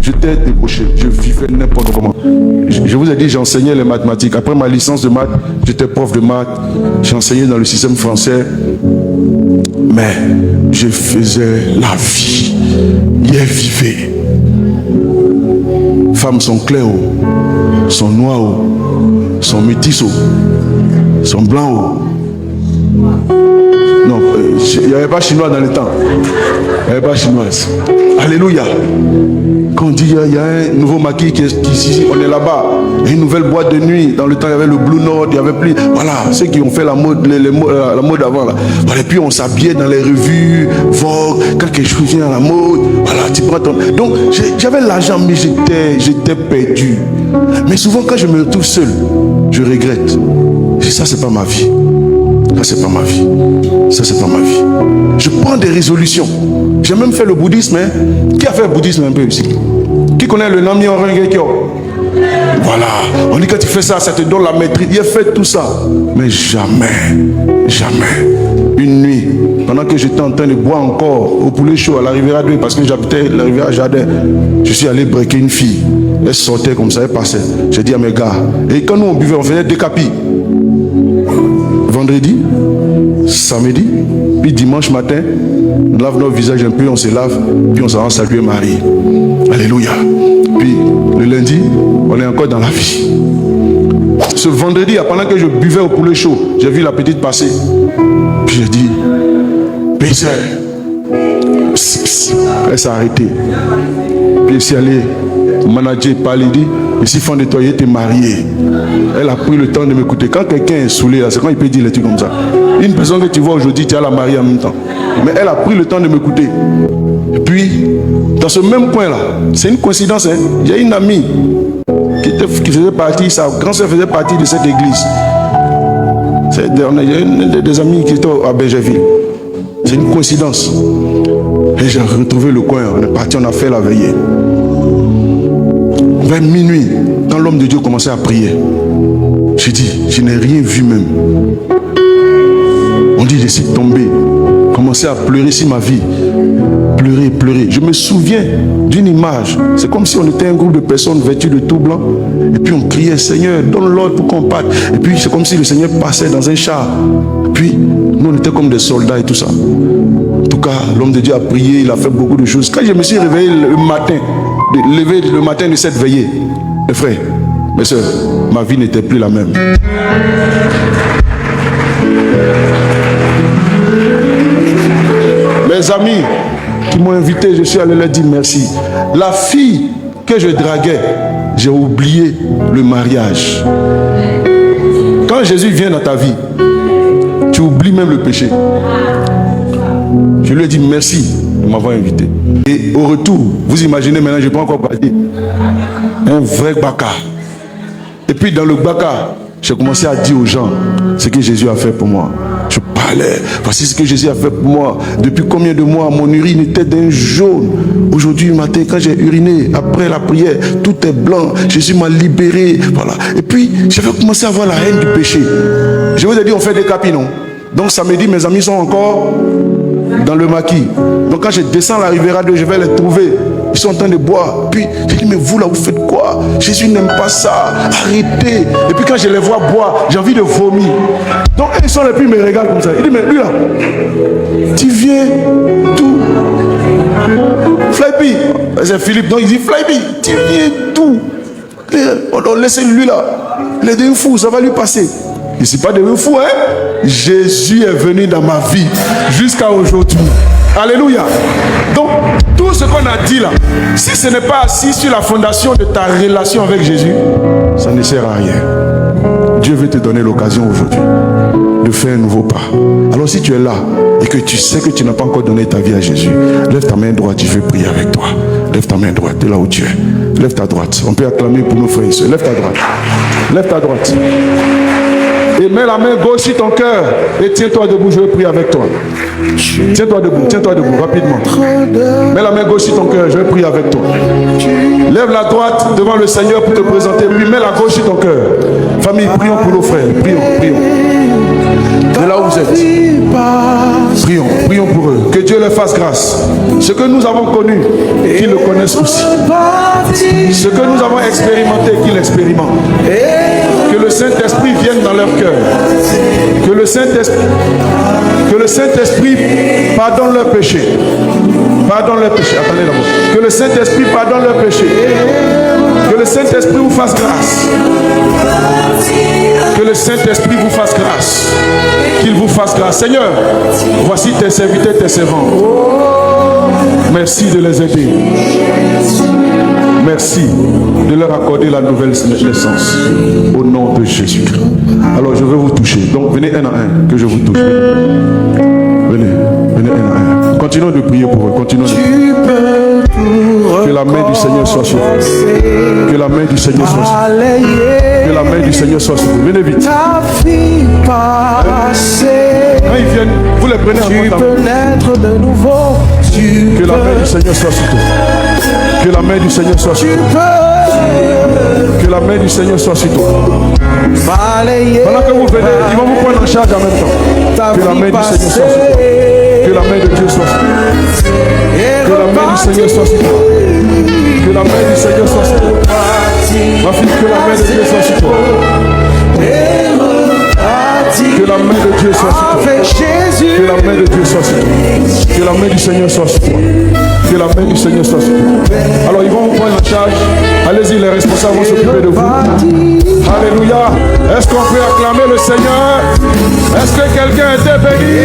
j'étais débauché, je vivais n'importe comment. Je vous ai dit, j'enseignais les mathématiques. Après ma licence de maths, j'étais prof de maths. J'enseignais dans le système français. Mais je faisais la vie. Hier vivait. Femmes sont claires, sont noires, sont métisses, sont blancs. Non, il n'y avait pas chinois dans le temps. Il n'y avait pas chinoise. Alléluia. Quand on dit il y a un nouveau maquis qui est ici, on est là-bas. Il y a une nouvelle boîte de nuit. Dans le temps, il y avait le Blue Note, il y avait plus. Voilà, ceux qui ont fait la mode, la mode avant. Là. Voilà, et puis on s'habillait dans les revues, Vogue, quand quelque chose vient à la mode. Voilà, tu prends ton. Donc j'avais l'argent, mais j'étais perdu. Mais souvent, quand je me retrouve seul, je regrette. Et ça, c'est pas ma vie. Ça, c'est pas ma vie. Ça, c'est pas ma vie. Je prends des résolutions. J'ai même fait le bouddhisme. Hein. Qui a fait le bouddhisme un peu ici? Qui connaît le Namyo Renge-kyo? Voilà. On dit que tu fais ça, ça te donne la maîtrise. Il a fait tout ça. Mais jamais, jamais. Une nuit, pendant que j'étais en train de boire encore au poulet chaud à la Riviera 2, parce que j'habitais la Riviera Jardin, je suis allé breaker une fille. Elle sortait comme ça, elle passait. J'ai dit à mes gars, et quand nous on buvait, on faisait des capis. Vendredi, samedi, puis dimanche matin, on lave nos visages un peu, on se lave, puis on s'en va saluer Marie. Alléluia. Puis le lundi, on est encore dans la vie. Ce vendredi, pendant que je buvais au poulet chaud, j'ai vu la petite passer. Puis j'ai dit, baiser. Elle s'est arrêtée. Puis elle s'est allée manager, parler, dit, ici, il faut nettoyer, t'es marié. Elle a pris le temps de m'écouter. Quand quelqu'un est saoulé, c'est quand il peut dire les trucs comme ça. Une personne que tu vois aujourd'hui, tu as la mariée en même temps. Mais elle a pris le temps de m'écouter. Et puis, dans ce même coin-là, c'est une coïncidence, hein, j'ai une amie qui faisait partie, sa grand-sœur faisait partie de cette église. On a des amis qui étaient à Bergerville. C'est une coïncidence. Et j'ai retrouvé le coin, on est parti, on a fait la veillée. Vers minuit, quand l'homme de Dieu commençait à prier, j'ai dit, je n'ai rien vu même. On dit, je suis tombé, commençais à pleurer sur ma vie. Pleurer, pleurer. Je me souviens d'une image. C'est comme si on était un groupe de personnes vêtues de tout blanc. Et puis on criait, Seigneur, donne l'ordre pour qu'on parte. Et puis c'est comme si le Seigneur passait dans un char. Et puis nous on était comme des soldats et tout ça. En tout cas, l'homme de Dieu a prié, il a fait beaucoup de choses. Quand je me suis réveillé le matin de cette veillée, mes frères, mes soeurs, ma vie n'était plus la même. Mes amis qui m'ont invité, je suis allé leur dire merci. La fille que je draguais, j'ai oublié le mariage. Quand Jésus vient dans ta vie, tu oublies même le péché. Je lui ai dit merci de m'avoir invité. Et au retour, vous imaginez maintenant, je ne peux pas encore parler. Un vrai baka. Et puis dans le baka, j'ai commencé à dire aux gens ce que Jésus a fait pour moi. Je parlais, voici ce que Jésus a fait pour moi. Depuis combien de mois, mon urine était d'un jaune. Aujourd'hui matin, quand j'ai uriné, après la prière, tout est blanc. Jésus m'a libéré. Voilà. Et puis, j'avais commencé à avoir la haine du péché. Je vous ai dit, on fait des capis, non? Donc samedi, mes amis sont encore dans le maquis. Donc quand je descends la Riviera 2, je vais les trouver. Ils sont en train de boire. Puis j'ai dit, mais vous là, vous faites quoi? Jésus n'aime pas ça. Arrêtez. Et puis quand je les vois boire, j'ai envie de vomir. Donc ils sont là, puis ils me regardent comme ça. Il dit, mais lui là, tu viens d'où? Flyby. C'est Philippe. Donc il dit, Flyby, tu viens d'où? On laisse lui là. Il est devenu fou, ça va lui passer. Je ne suis pas devenu fou, hein? Jésus est venu dans ma vie jusqu'à aujourd'hui. Alléluia. Donc, tout ce qu'on a dit là, si ce n'est pas assis sur la fondation de ta relation avec Jésus, ça ne sert à rien. Dieu veut te donner l'occasion aujourd'hui de faire un nouveau pas. Alors si tu es là et que tu sais que tu n'as pas encore donné ta vie à Jésus, lève ta main droite, je vais prier avec toi. Lève ta main droite, de là où tu es. Lève ta droite. On peut acclamer pour nos frères et sœurs. Lève ta droite. Lève ta droite. Et mets la main gauche sur ton cœur et tiens-toi debout, je vais prier avec toi. Tiens-toi debout, rapidement. Mets la main gauche sur ton cœur, je vais prier avec toi. Lève la droite devant le Seigneur pour te présenter, puis mets la gauche sur ton cœur. Famille, prions pour nos frères, prions. De là où vous êtes, prions pour eux. Que Dieu leur fasse grâce. Ce que nous avons connu, qu'ils le connaissent aussi. Ce que nous avons expérimenté, qu'il expérimente. Que le Saint-Esprit vienne dans leur cœur. Que le Saint-Esprit pardonne leurs péchés. Pardonne leurs péchés. Attendez d'abord. Que le Saint-Esprit pardonne leurs péchés. Que le Saint-Esprit vous fasse grâce. Que le Saint-Esprit vous fasse grâce. Qu'il vous fasse grâce. Seigneur, voici tes serviteurs, tes servants. Merci de les aider. Merci de leur accorder la nouvelle naissance. Au nom de Jésus-Christ. Alors je veux vous toucher. Donc venez un à un, que je vous touche. Venez un à un. Continuons de prier pour eux. Continuons de prier. Que la main du Seigneur soit sur vous. Que la main du Seigneur soit sur vous. Que la main du Seigneur soit sur vous. Venez vite. Quand ils viennent, vous les prenez en compte. Que la main du Seigneur soit sur toi. Que la main du Seigneur soit sur toi. Que la main du Seigneur soit sur toi. Pendant que vous venez, ils vont vous prendre en charge en même temps. Que la main du Seigneur soit sur toi. Que la main de Dieu soit sur toi. Que la main du Seigneur soit sur toi. Que la main du Seigneur soit sur toi. Ma fille, que la main de Dieu soit sur toi. Que la main de Dieu soit sur toi. Que la main de Dieu soit sur toi. Que la main du Seigneur soit sur toi. Que la main du Seigneur soit sur toi. Alors ils vont vous prendre en charge. Allez-y, les responsables vont s'occuper de vous. Alléluia. Est-ce qu'on peut acclamer le Seigneur? Est-ce que quelqu'un était béni?